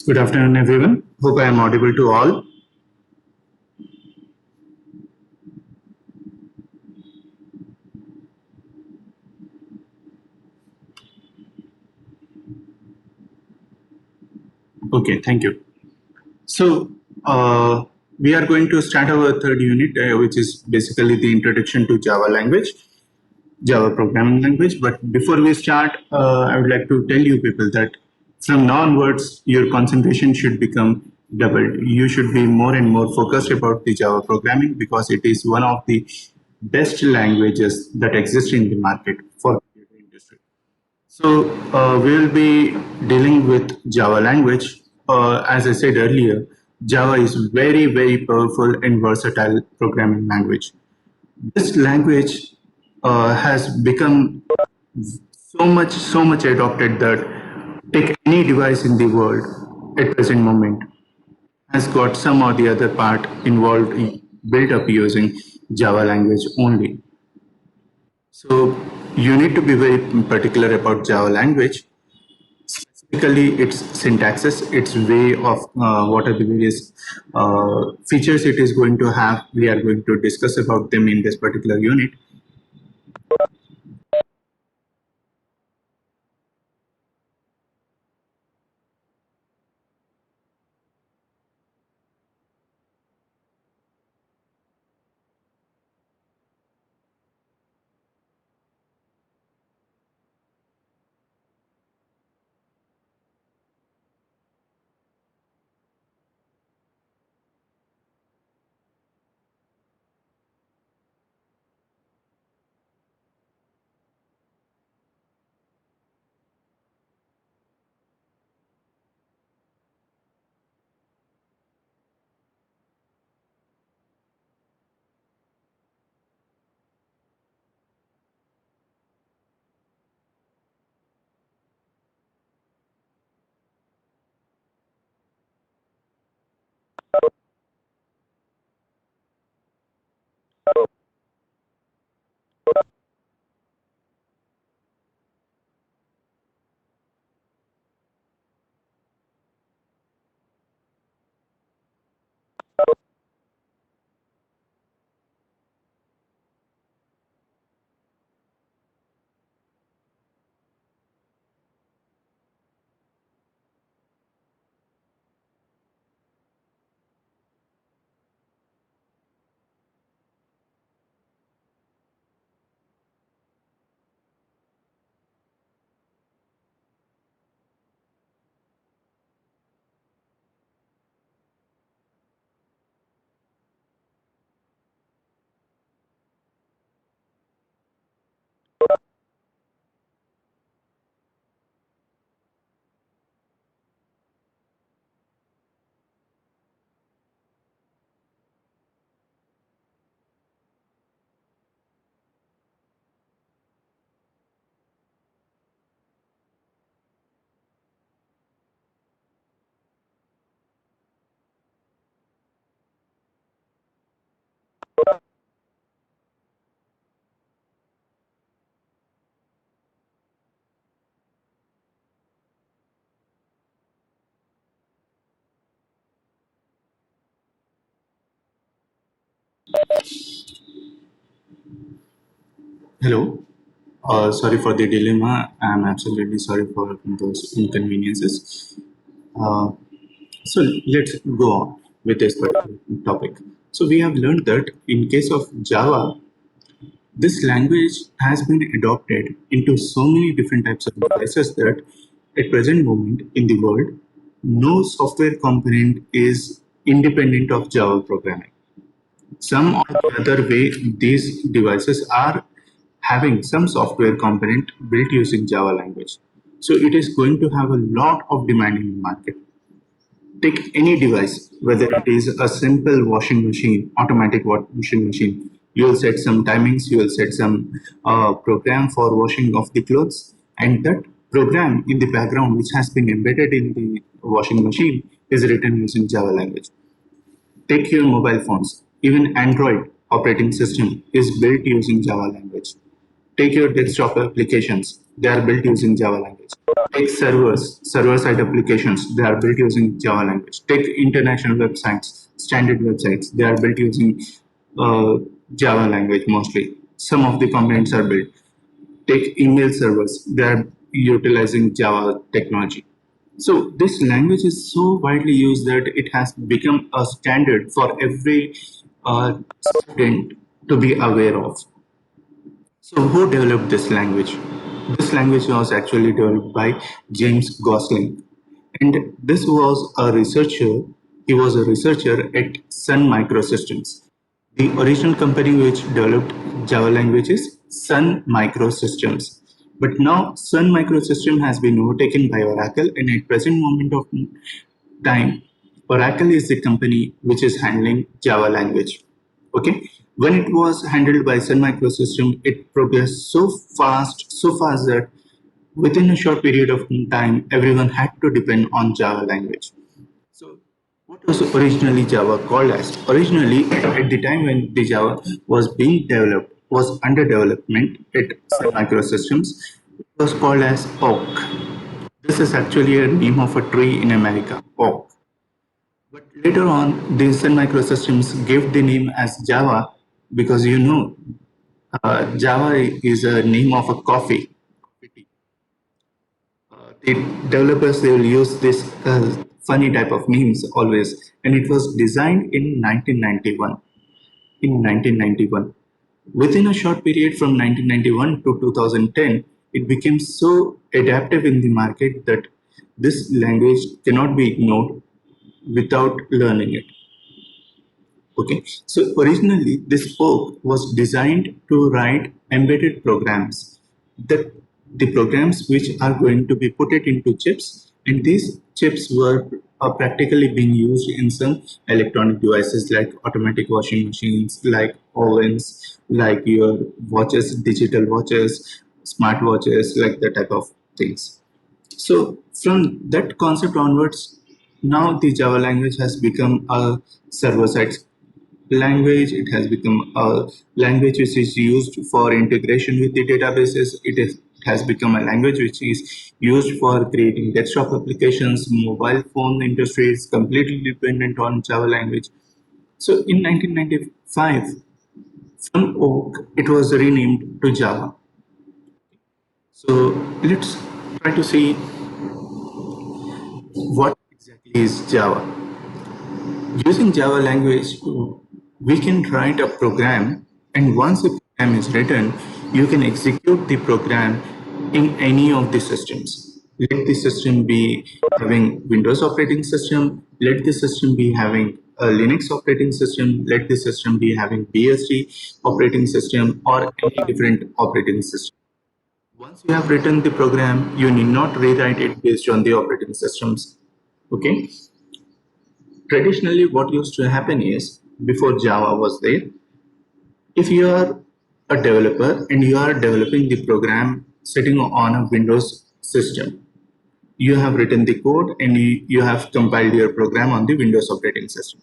Good afternoon, everyone. Hope I am audible to all. Okay, thank you. So, we are going to start our third unit, which is basically the introduction to Java language, Java programming language. But before we start, I would like to tell you people that from now onwards, your concentration should become doubled. You should be more and more focused about the Java programming because it is one of the best languages that exist in the market for the industry. So we will be dealing with Java language. As I said earlier, Java is very, very powerful and versatile programming language. This language has become so much adopted that take any device in the world at present moment has got some or the other part involved, built up using Java language only. So you need to be very particular about Java language, specifically its syntaxes, its way of what are the various features it is going to have. We are going to discuss about them in this particular unit. Hello. Sorry for the dilemma. I'm absolutely sorry for those inconveniences. Uh, so let's go on with this particular topic. So we have learned that in case of Java, this language has been adopted into so many different types of devices that at present moment in the world, no software component is independent of Java programming. Some or the other way, these devices are having some software component built using Java language. So it is going to have a lot of demand in the market. Take any device, whether it is a simple washing machine, automatic washing machine. You will set some timings, you will set some program for washing of the clothes, and that program in the background which has been embedded in the washing machine is written using Java language. Take your mobile phones. Even Android operating system is built using Java language. Take your desktop applications. They are built using Java language. Take servers, server-side applications. They are built using Java language. Take international websites, standard websites. They are built using uh, Java language mostly. Some of the components are built. Take email servers. They are utilizing Java technology. So this language is so widely used that it has become a standard for every student to be aware of. So who developed this language? This language was actually developed by James Gosling. And this was a researcher, he was a researcher at Sun Microsystems. The original company which developed Java language is Sun Microsystems. But now Sun Microsystem has been overtaken by Oracle, and at present moment of time, Oracle is the company which is handling Java language. Okay, when it was handled by Sun Microsystem, it progressed so fast that within a short period of time, everyone had to depend on Java language. So, what was originally Java called as? Originally, at the time when the Java was being developed, was under development at Sun Microsystems, it was called as Oak. This is actually a name of a tree in America, oak. But later on, the Sun Microsystems gave the name as Java because Java is a name of a coffee. The developers they will use this funny type of names always, and it was designed in 1991. In 1991, within a short period from 1991 to 2010, it became so adaptive in the market that this language cannot be ignored without learning it. Okay, so originally this book was designed to write embedded programs, that the programs which are going to be put it into chips, and these chips were practically being used in some electronic devices like automatic washing machines, like ovens, like your watches, digital watches, smart watches, like that type of things. So from that concept onwards, now the Java language has become a server-side language. It has become a language which is used for integration with the databases. It has become a language which is used for creating desktop applications. Mobile phone industry is completely dependent on Java language. So in 1995, from Oak, it was renamed to Java. So let's try to see what exactly is Java. Using Java language, we can write a program, and once a program is written, you can execute the program in any of the systems. Let the system be having Windows operating system, let the system be having a Linux operating system, let the system be having BSD operating system, or any different operating system. Once you have written the program, you need not rewrite it based on the operating systems. Okay. Traditionally, what used to happen is before Java was there, if you are a developer and you are developing the program sitting on a Windows system, you have written the code and you have compiled your program on the Windows operating system.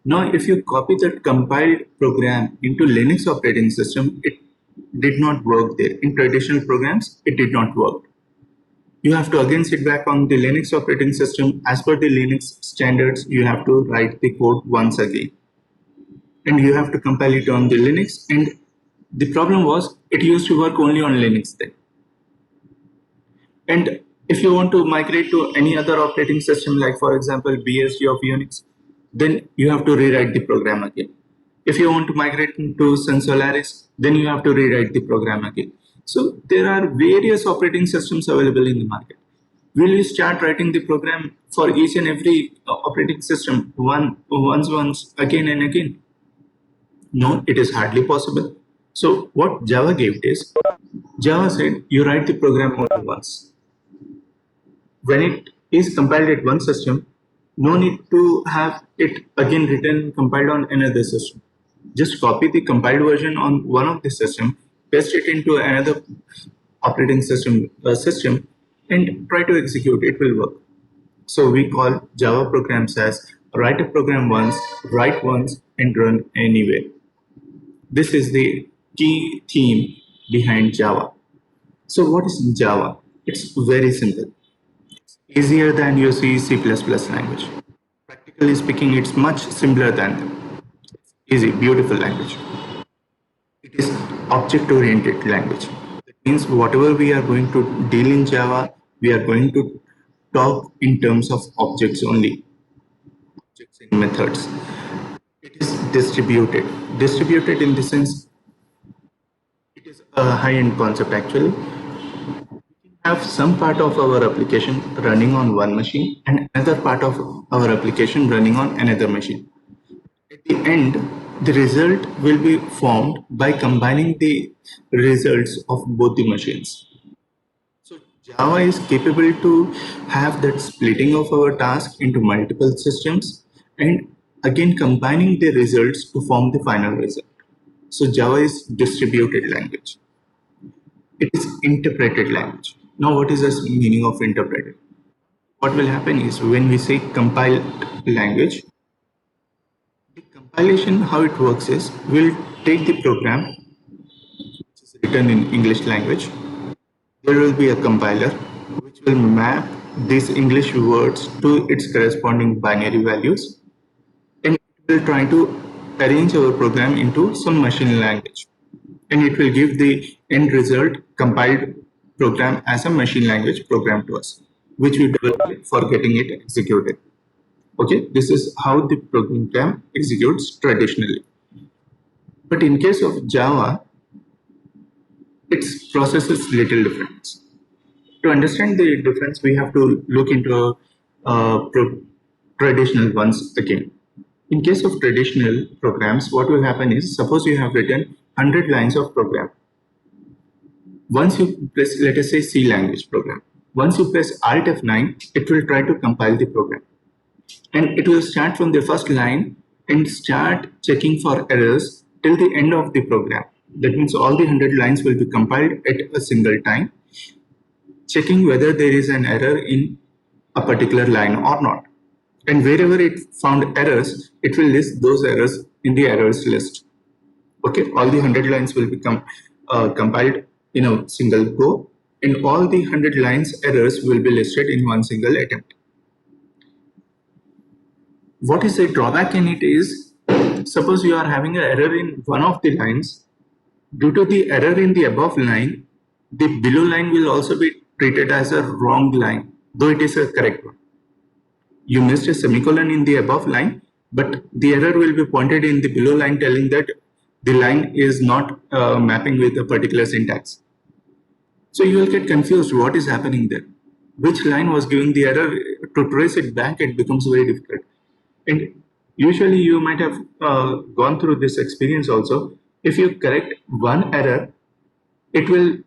Now, if you copy that compiled program into Linux operating system, it did not work there. In traditional programs, it did not work. You have to again sit back on the Linux operating system. As per the Linux standards, you have to write the code once again. And you have to compile it on the Linux. And the problem was it used to work only on Linux then. And if you want to migrate to any other operating system, like for example BSD of Unix, then you have to rewrite the program again. If you want to migrate to Sun Solaris, then you have to rewrite the program again. So there are various operating systems available in the market. Will you start writing the program for each and every operating system once again and again? No, it is hardly possible. So what Java gave is, Java said you write the program only once. When it is compiled at one system, no need to have it again written compiled on another system. Just copy the compiled version on one of the system, paste it into another operating system, and try to execute, it will work. So we call Java programs as write a program once, write once, and run anywhere. This is the key theme behind Java. So what is Java? It's very simple. Easier than your C language. Practically speaking, it's much simpler than them. Easy, beautiful language. It is object-oriented language. That means whatever we are going to deal in Java, we are going to talk in terms of objects only, objects and methods. It is distributed. Distributed in the sense, it is a high-end concept actually. Have some part of our application running on one machine and another part of our application running on another machine. At the end, the result will be formed by combining the results of both the machines. So Java is capable to have that splitting of our task into multiple systems and again combining the results to form the final result. So Java is distributed language. It is interpreted language. Now what is the meaning of interpreted? What will happen is when we say compiled language, the compilation, how it works is we'll take the program which is written in English language. There will be a compiler which will map these English words to its corresponding binary values, and it will try to arrange our program into some machine language, and it will give the end result compiled program as a machine language program to us, which we develop for getting it executed. Okay, this is how the program executes traditionally. But in case of Java, its process is little different. To understand the difference, we have to look into traditional ones again. In case of traditional programs, what will happen is, suppose you have written 100 lines of program. Once you press, let us say C language program, once you press Alt F9, it will try to compile the program. And it will start from the first line and start checking for errors till the end of the program. That means all the 100 lines will be compiled at a single time, checking whether there is an error in a particular line or not. And wherever it found errors, it will list those errors in the errors list. Okay, all the 100 lines will become compiled in a single go, and all the 100 lines errors will be listed in one single attempt. What is the drawback in it is, suppose you are having an error in one of the lines, due to the error in the above line, the below line will also be treated as a wrong line, though it is a correct one. You missed a semicolon in the above line, but the error will be pointed in the below line telling that the line is not mapping with a particular syntax. So you will get confused what is happening there. Which line was giving the error? To trace it back, it becomes very difficult. And usually you might have gone through this experience also. If you correct one error, it will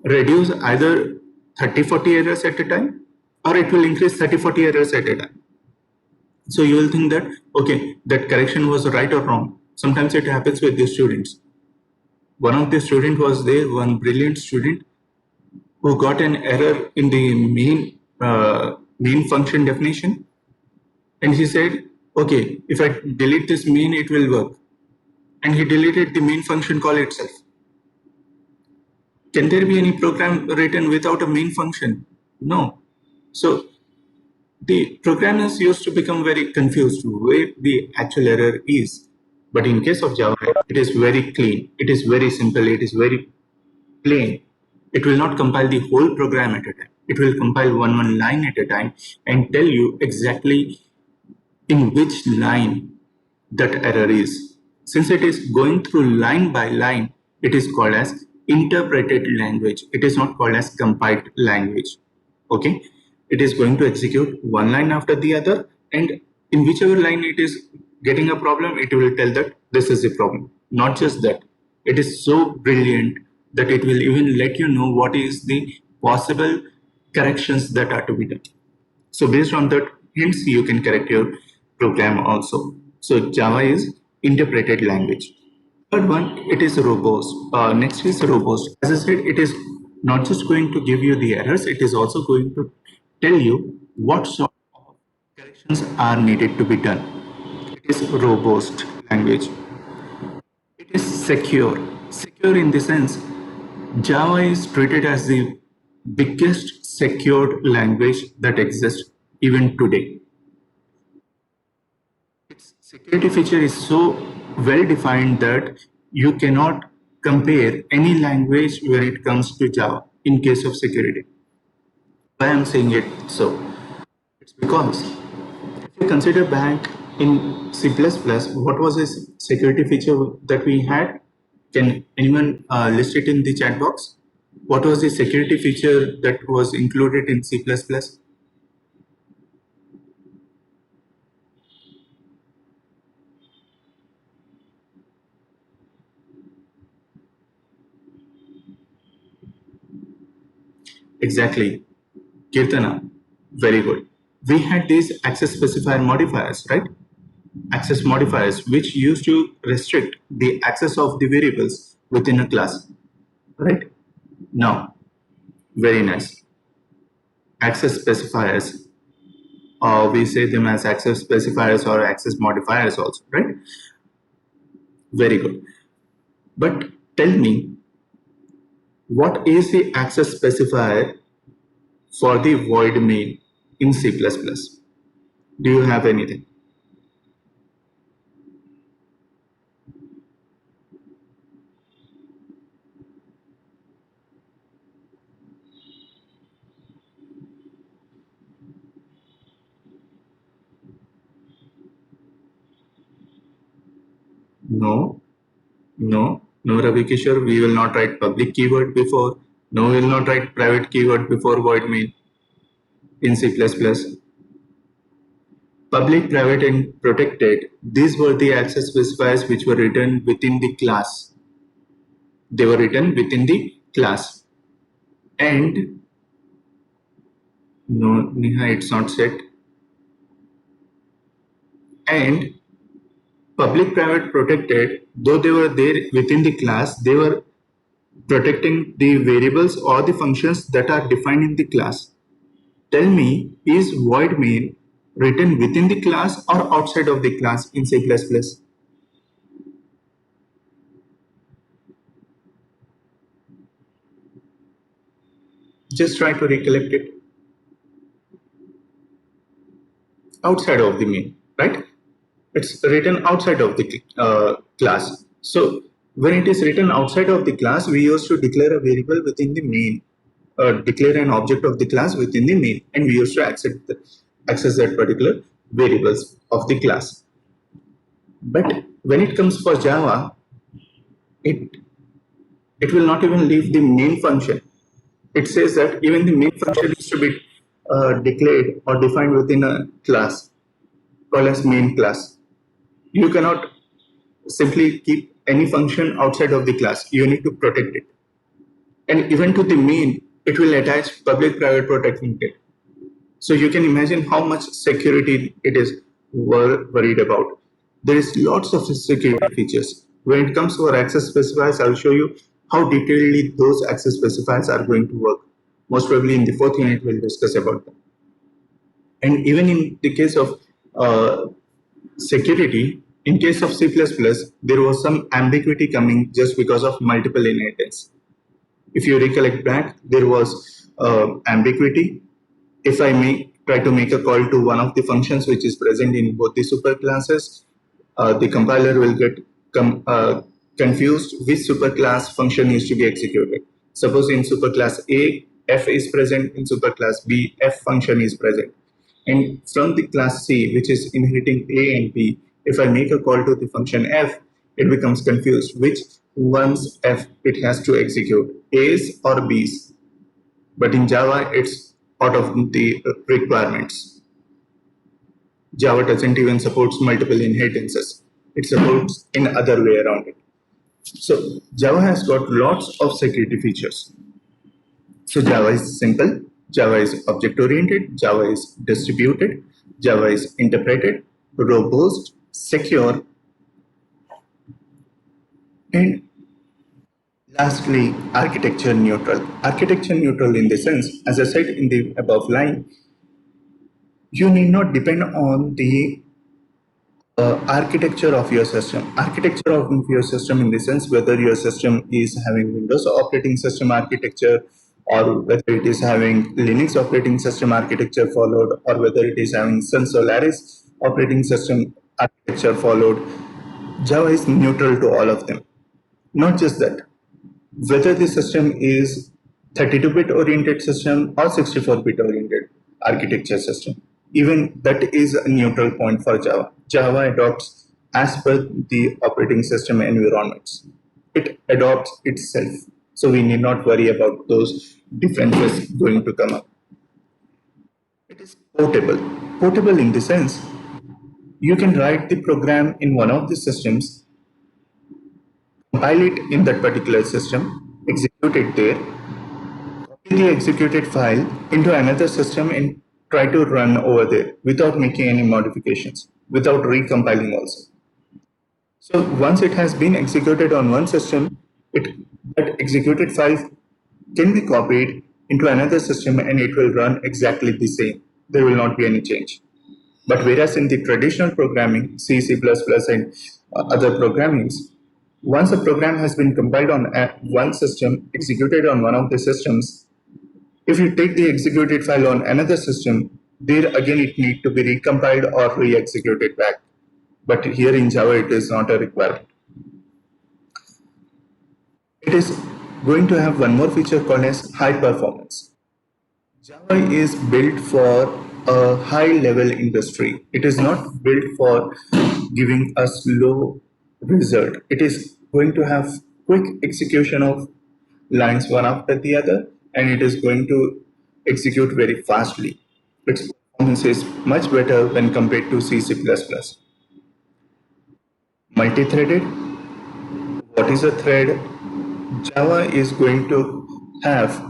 reduce either 30-40 errors at a time, or it will increase 30-40 errors at a time. So you will think that, okay, that correction was right or wrong. Sometimes it happens with the students. One of the student was there, one brilliant student who got an error in the main function definition, and he said, okay, if I delete this main, it will work. And he deleted the main function call itself. Can there be any program written without a main function? No. So the programmers used to become very confused where the actual error is. But in case of Java, it is very clean. It is very simple. It is very plain. It will not compile the whole program at a time. It will compile one line at a time and tell you exactly in which line that error is. Since it is going through line by line, it is called as interpreted language. It is not called as compiled language. Okay, it is going to execute one line after the other, and in whichever line it is getting a problem, it will tell that this is the problem. Not just that, it is so brilliant that it will even let you know what is the possible corrections that are to be done. So based on that hints, you can correct your program also. So Java is interpreted language. Third one, it is robust. Next is robust. As I said, it is not just going to give you the errors, it is also going to tell you what sort of corrections are needed to be done. It is robust language. It is secure. Secure in the sense, Java is treated as the biggest secured language that exists even today. Its security feature is so well defined that you cannot compare any language when it comes to Java in case of security. Why I'm saying it so? It's because if you consider back in C++, what was this security feature that we had? Can anyone list it in the chat box? What was the security feature that was included in C++? Exactly. Kirtana. Very good. We had these access specifier modifiers, right? Access modifiers, which used to restrict the access of the variables within a class, right? Now, very nice. Access specifiers, or we say them as access specifiers or access modifiers also, right? Very good. But tell me, what is the access specifier for the void main in C++? Do you have anything? No, no, Ravi Kishore, we will not write public keyword before. No, we will not write private keyword before void main in C++. Public, private, and protected, these were the access specifiers which were written within the class. They were written within the class. And no, Neha, it's not set. And public, private, protected, though they were there within the class, they were protecting the variables or the functions that are defined in the class. Tell me, is void main written within the class or outside of the class in C++? Just try to recollect it. Outside of the main, right? It's written outside of the class. So when it is written outside of the class, we used to declare a variable within the main, declare an object of the class within the main, and we used to access that particular variables of the class. But when it comes for Java, it it will not even leave the main function. It says that even the main function is to be declared or defined within a class called as main class. You cannot simply keep any function outside of the class. You need to protect it. And even to the main, it will attach public private protecting it. So you can imagine how much security it is worried about. There is lots of security features. When it comes to our access specifiers, I'll show you how detailedly those access specifiers are going to work. Most probably in the fourth unit, we'll discuss about them. And even in the case of security, in case of C++, there was some ambiguity coming just because of multiple inheritance. If you recollect back, there was ambiguity. If I try to make a call to one of the functions which is present in both the superclasses, the compiler will get confused which superclass function is to be executed. Suppose in superclass A, f is present, in superclass B, f function is present. And from the class C, which is inheriting A and B, if I make a call to the function f, it becomes confused which one's f it has to execute, A's or B's. But in Java, it's out of the requirements. Java doesn't even support multiple inheritances. It supports in other way around it. So Java has got lots of security features. So Java is simple, Java is object oriented, Java is distributed, Java is interpreted, robust, secure, and Lastly, architecture neutral. Architecture neutral in the sense, as I said in the above line, you need not depend on the architecture of your system. Architecture of your system in the sense whether your system is having Windows operating system architecture, or whether it is having Linux operating system architecture followed, or whether it is having Sun Solaris operating system architecture followed. Java is neutral to all of them. Not just that, whether the system is 32-bit oriented system or 64-bit oriented architecture system, even that is a neutral point for Java. Java adopts as per the operating system environments. It adopts itself. So we need not worry about those differences going to come up. It is portable. Portable in the sense you can write the program in one of the systems, compile it in that particular system, execute it there, the executed file into another system and try to run over there without making any modifications, without recompiling also. So once it has been executed on one system, that executed file can be copied into another system and it will run exactly the same. There will not be any change. But whereas in the traditional programming, C, C++, and other programmings, once a program has been compiled on one system, executed on one of the systems, if you take the executed file on another system, there again it needs to be recompiled or re-executed back. But here in Java, it is not a requirement. It is going to have one more feature called as high performance. Java is built for a high level industry. It is not built for giving a slow result. It is going to have quick execution of lines one after the other, and it is going to execute very fastly. Its performance is much better when compared to C, C++. Multi-threaded. What is a thread? Java is going to have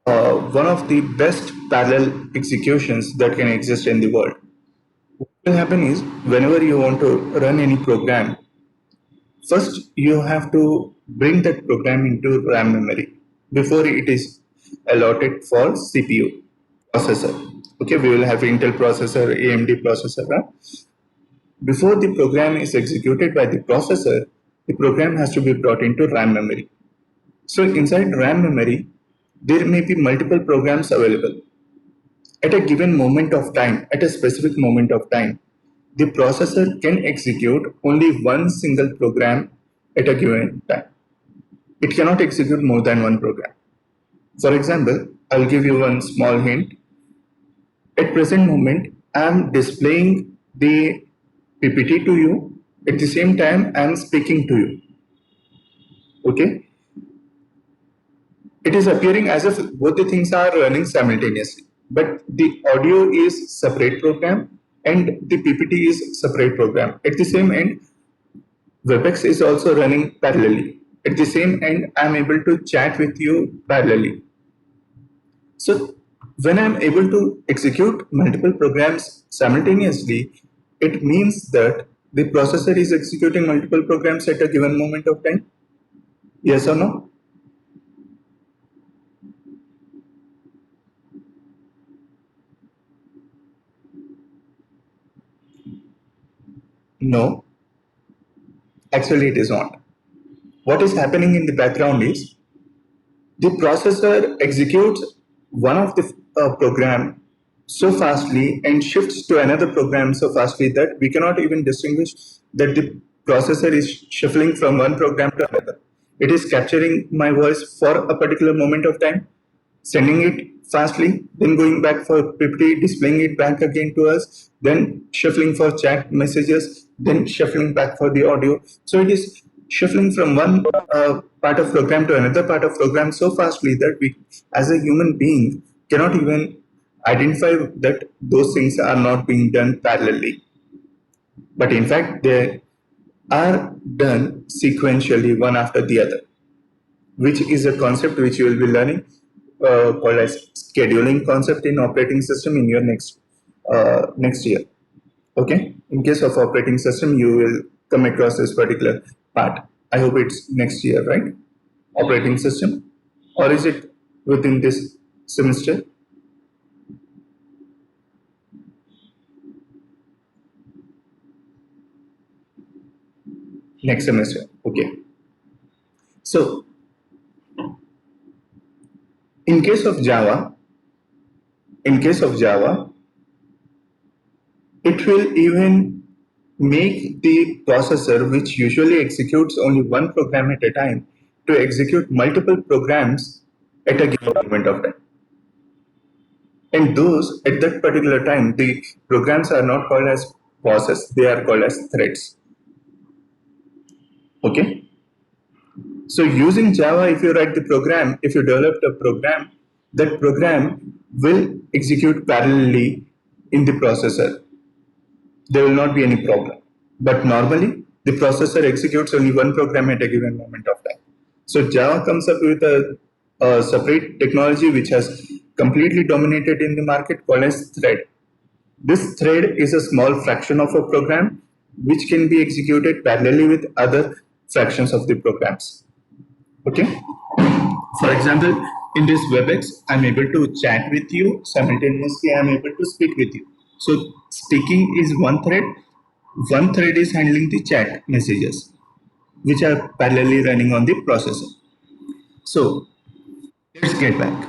one of the best parallel executions that can exist in the world. What will happen is whenever you want to run any program, first you have to bring that program into RAM memory before it is allotted for CPU processor. Okay, we will have Intel processor, AMD processor. Right? Before the program is executed by the processor, the program has to be brought into RAM memory. So inside RAM memory, there may be multiple programs available. At a given moment of time, at a specific moment of time, the processor can execute only one single program at a given time. It cannot execute more than one program. For example, I'll give you one small hint. At present moment, I'm displaying the PPT to you. At the same time, I'm speaking to you. Okay? It is appearing as if both the things are running simultaneously, but the audio is separate program and the PPT is separate program. At the same end, WebEx is also running parallelly. At the same end, I'm able to chat with you parallelly. So when I'm able to execute multiple programs simultaneously, it means that the processor is executing multiple programs at a given moment of time. Yes or no? No, actually it is not. What is happening in the background is the processor executes one of the program so fastly and shifts to another program so fastly that we cannot even distinguish that the processor is shuffling from one program to another. It is capturing my voice for a particular moment of time, sending it fastly, then going back for PPT, displaying it back again to us, then shuffling for chat messages, then shuffling back for the audio. So it is shuffling from one part of program to another part of program so fastly that we, as a human being, cannot even identify that those things are not being done parallelly. But in fact, they are done sequentially, one after the other, which is a concept which you will be learning called as scheduling concept in operating system in your next year. Okay, in case of operating system, you will come across this particular part. I hope it's next year, right? operating system, or is it within this semester? Next semester. Okay. So in case of Java, in case of Java, it will even make the processor, which usually executes only one program at a time, to execute multiple programs at a given moment of time. And those, at that particular time, the programs are not called as process, they are called as threads. Okay? So using Java, if you write the program, if you develop a program, that program will execute parallelly in the processor. There will not be any problem. But normally, the processor executes only one program at a given moment of time. So Java comes up with a separate technology which has completely dominated in the market called as thread. This thread is a small fraction of a program which can be executed parallelly with other fractions of the programs. Okay. For example, in this WebEx, I'm able to chat with you simultaneously. I'm able to speak with you. So speaking is one thread. One thread is handling the chat messages, which are parallelly running on the processor. So let's get back.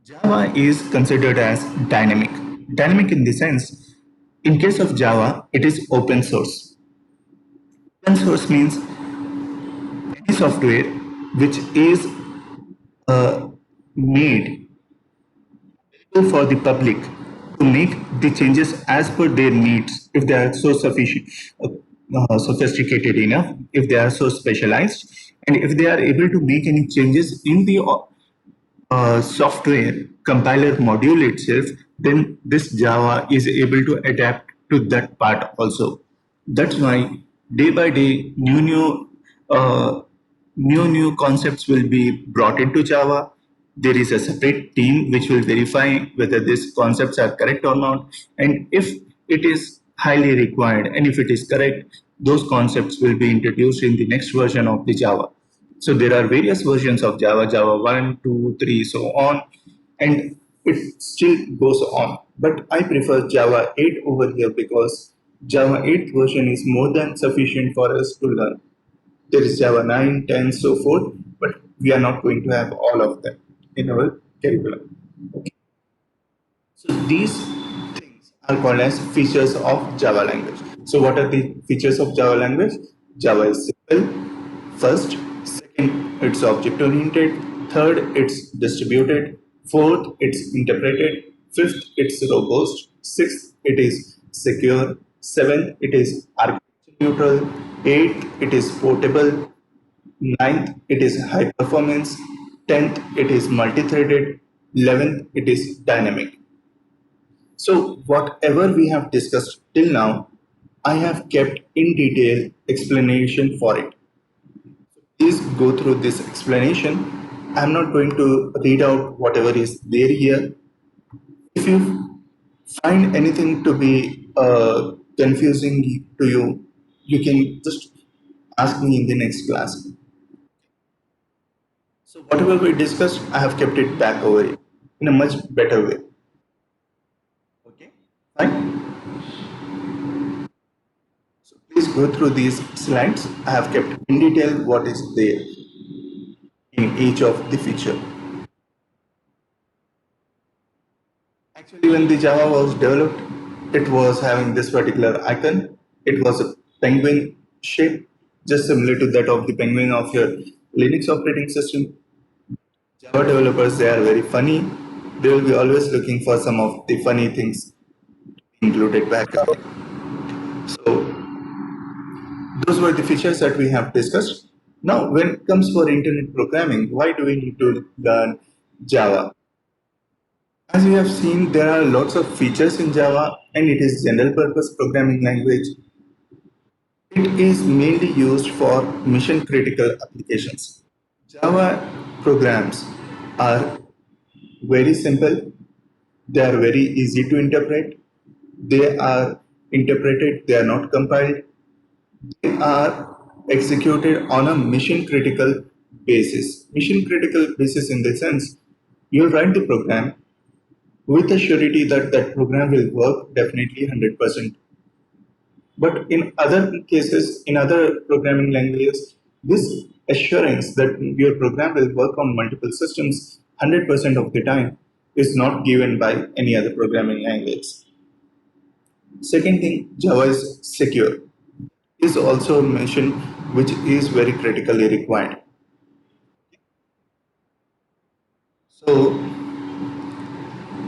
Java is considered as dynamic. Dynamic in the sense, in case of Java, it is open source. Open source means any software which is uh, made for the public to make the changes as per their needs if they are so sufficient, sophisticated enough, if they are so specialized, and if they are able to make any changes in the software compiler module itself, then this Java is able to adapt to that part also. That's why day by day, new concepts will be brought into Java. There is a separate team which will verify whether these concepts are correct or not, and if it is highly required and if it is correct, those concepts will be introduced in the next version of the Java. So there are various versions of Java, Java 1, 2, 3, so on, and it still goes on. But I prefer Java 8 over here because Java 8 version is more than sufficient for us to learn. There is Java 9, 10, so forth, but we are not going to have all of them in our curriculum. Okay. So these things are called as features of Java language. So what are the features of Java language? Java is simple. First, second, it's object oriented. Third, it's distributed. Fourth, it's interpreted. Fifth, it's robust. Sixth, it is secure. Seventh, it is architecture neutral. Eighth, it is portable. Ninth, it is high performance. 10th, it is multi-threaded. 11th, it is dynamic. So whatever we have discussed till now, I have kept in detail explanation for it. Please go through this explanation. I'm not going to read out whatever is there here. If you find anything to be confusing to you, you can just ask me in the next class. So whatever we discussed, I have kept it back over here in a much better way. Okay, fine. So please go through these slides. I have kept in detail what is there in each of the feature. Actually, when the Java was developed, it was having this particular icon. It was a penguin shape, just similar to that of the penguin of your Linux operating system. Java developers, they are very funny. They will be always looking for some of the funny things included back. So those were the features that we have discussed. Now, when it comes for internet programming, why do we need to learn Java? As we have seen, there are lots of features in Java and it is general purpose programming language. It is mainly used for mission critical applications. Java programs are very simple, they are very easy to interpret, they are interpreted, they are not compiled, they are executed on a mission critical basis. Mission critical basis in the sense you'll write the program with a surety that that program will work definitely 100%. But in other cases, in other programming languages, this assurance that your program will work on multiple systems 100% of the time is not given by any other programming language. Second thing, Java is secure. Is also mentioned, which is very critically required. So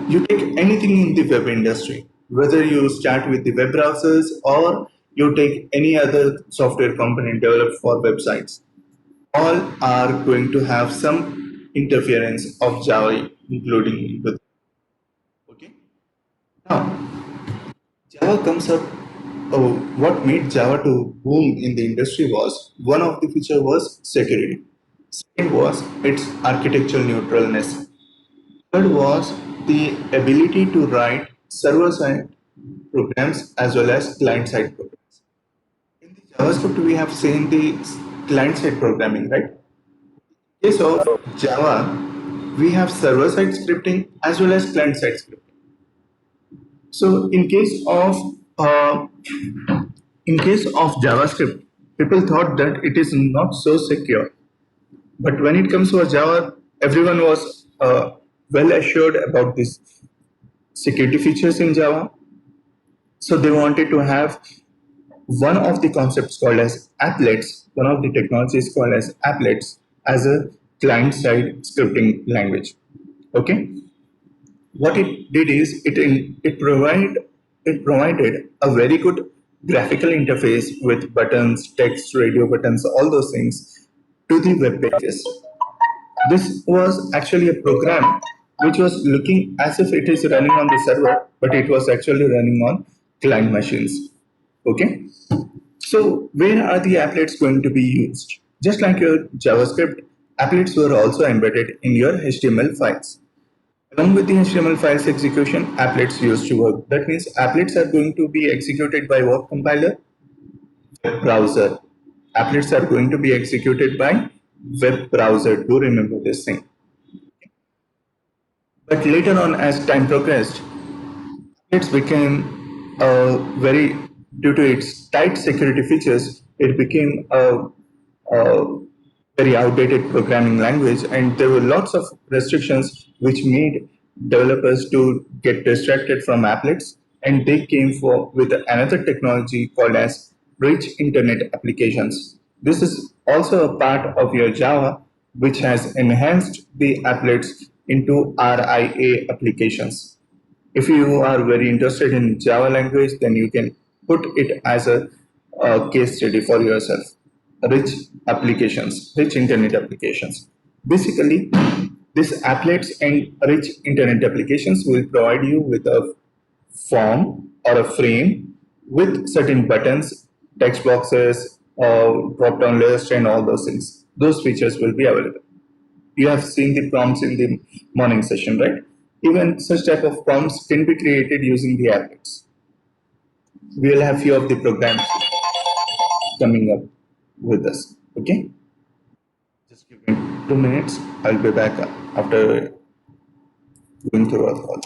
you take anything in the web industry, whether you start with the web browsers or you take any other software component developed for websites, all are going to have some interference of Java, including with. Okay. Now, Java comes up. Oh, what made Java to boom in the industry was one of the feature was security. Second was its architectural neutralness. Third was the ability to write server-side programs as well as client-side programs. In the JavaScript, we have seen the client-side programming, right? In case of Java, we have server-side scripting as well as client-side scripting. So, in case of JavaScript, people thought that it is not so secure. But when it comes to Java, everyone was well assured about this security features in Java. So they wanted to have one of the concepts called as applets, one of the technologies called as applets as a client-side scripting language. Okay, what it did is it provided a very good graphical interface with buttons, text, radio buttons, all those things to the web pages. This was actually a program which was looking as if it is running on the server, but it was actually running on client machines. Okay. So where are the applets going to be used? Just like your JavaScript, applets were also embedded in your HTML files. Along with the HTML files execution, applets used to work. That means applets are going to be executed by what compiler? Web browser. Applets are going to be executed by web browser. Do remember this thing. But later on, as time progressed, it became very, due to its tight security features, it became a very outdated programming language, and there were lots of restrictions which made developers to get distracted from applets, and they came for with another technology called as rich internet applications. This is also a part of your Java, which has enhanced the applets into RIA applications. If you are very interested in Java language, then you can put it as a case study for yourself. Rich applications, rich internet applications. Basically, these applets and rich internet applications will provide you with a form or a frame with certain buttons, text boxes, drop down list, and all those things. Those features will be available. You have seen the prompts in the morning session, right? Even such type of prompts can be created using the applets. We will have few of the programs coming up with us. Okay, just give me 2 minutes. I'll be back after going through our call.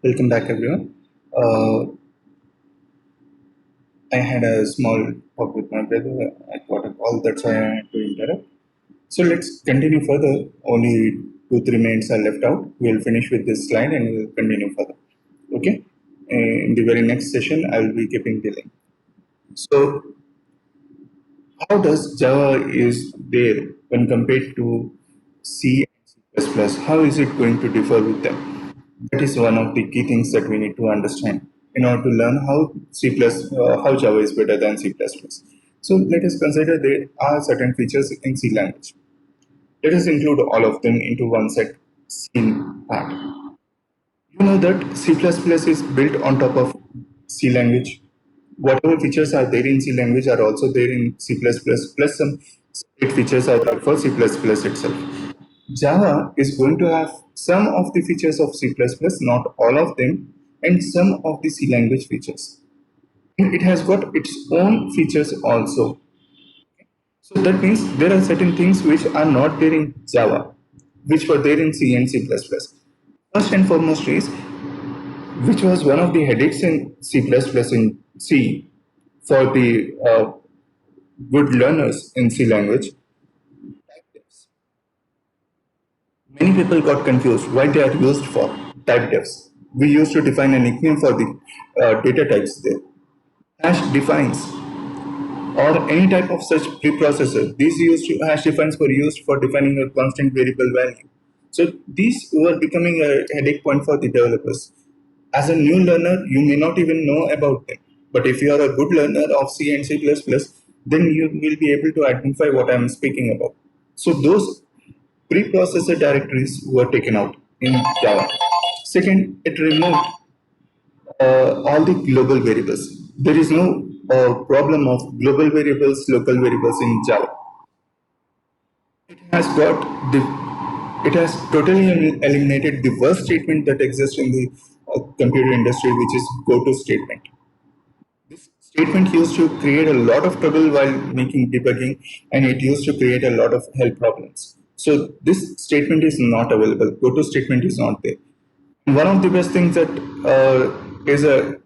Welcome back, everyone. I had a small talk with my brother. I got a call, that's why I had to interrupt. So let's continue further. Only 2 3 minutes are left out. We'll finish with this slide and we'll continue further. Okay. In the very next session, I will be keeping the link. So, how does Java is there when compared to C and C++? How is it going to differ with them? That is one of the key things that we need to understand in order to learn how Java is better than C++. So let us consider there are certain features in C language. Let us include all of them into one set scene part. You know that C++ is built on top of C language. Whatever features are there in C language are also there in C++, plus some separate features are there for C++ itself. Java is going to have some of the features of C++, not all of them, and some of the C language features. And it has got its own features also. So that means there are certain things which are not there in Java, which were there in C and C++. First and foremost is, which was one of the headaches in C++ in C for the good learners in C language. Many people got confused why they are used for type defs. We used to define a nickname for the data types there. Hash defines or any type of such preprocessor. These hash defines were used for defining a constant variable value. So these were becoming a headache point for the developers. As a new learner, you may not even know about them. But if you are a good learner of C and C++, then you will be able to identify what I am speaking about. So those preprocessor directories were taken out in Java. Second, it removed all the global variables. There is no problem of global variables, local variables in Java. It has got the it has totally eliminated the worst statement that exists in the computer industry, which is go to statement. This statement used to create a lot of trouble while making debugging, and it used to create a lot of health problems. So this statement is not available. Go to statement is not there. One of the best things that is a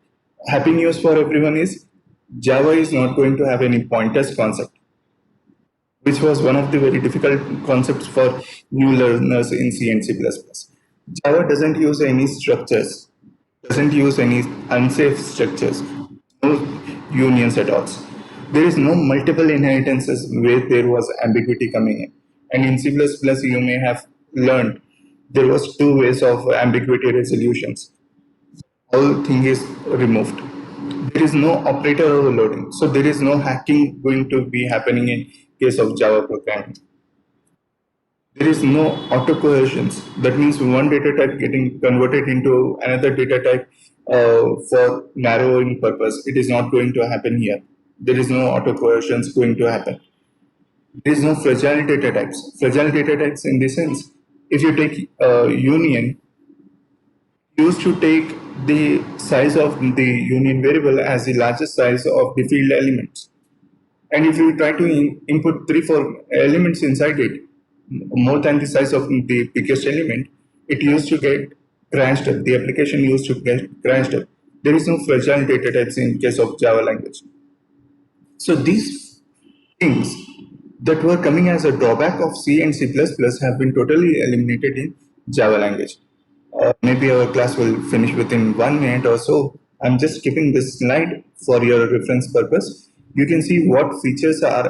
happy news for everyone is Java is not going to have any pointers concept, which was one of the very difficult concepts for new learners in C and C++. Java doesn't use any structures, doesn't use any unsafe structures, no unions at all. There is no multiple inheritances where there was ambiguity coming in. And in C++, you may have learned there was two ways of ambiguity resolutions. Whole thing is removed. There is no operator overloading, so there is no hacking going to be happening in case of Java programming. There is no auto-coercions. That means one data type getting converted into another data type for narrowing purpose. It is not going to happen here. There is no auto-coercions going to happen. There is no fragile data types. Fragile data types in the sense, if you take union, used to take the size of the union variable as the largest size of the field elements. And if you try to input 3 4 elements inside it, more than the size of the biggest element, it used to get crashed up. The application used to get crashed up. There is no fragile data types in case of Java language. So these things that were coming as a drawback of C and C++ have been totally eliminated in Java language. Maybe our class will finish within 1 minute or so. I'm just keeping this slide for your reference purpose. You can see what features are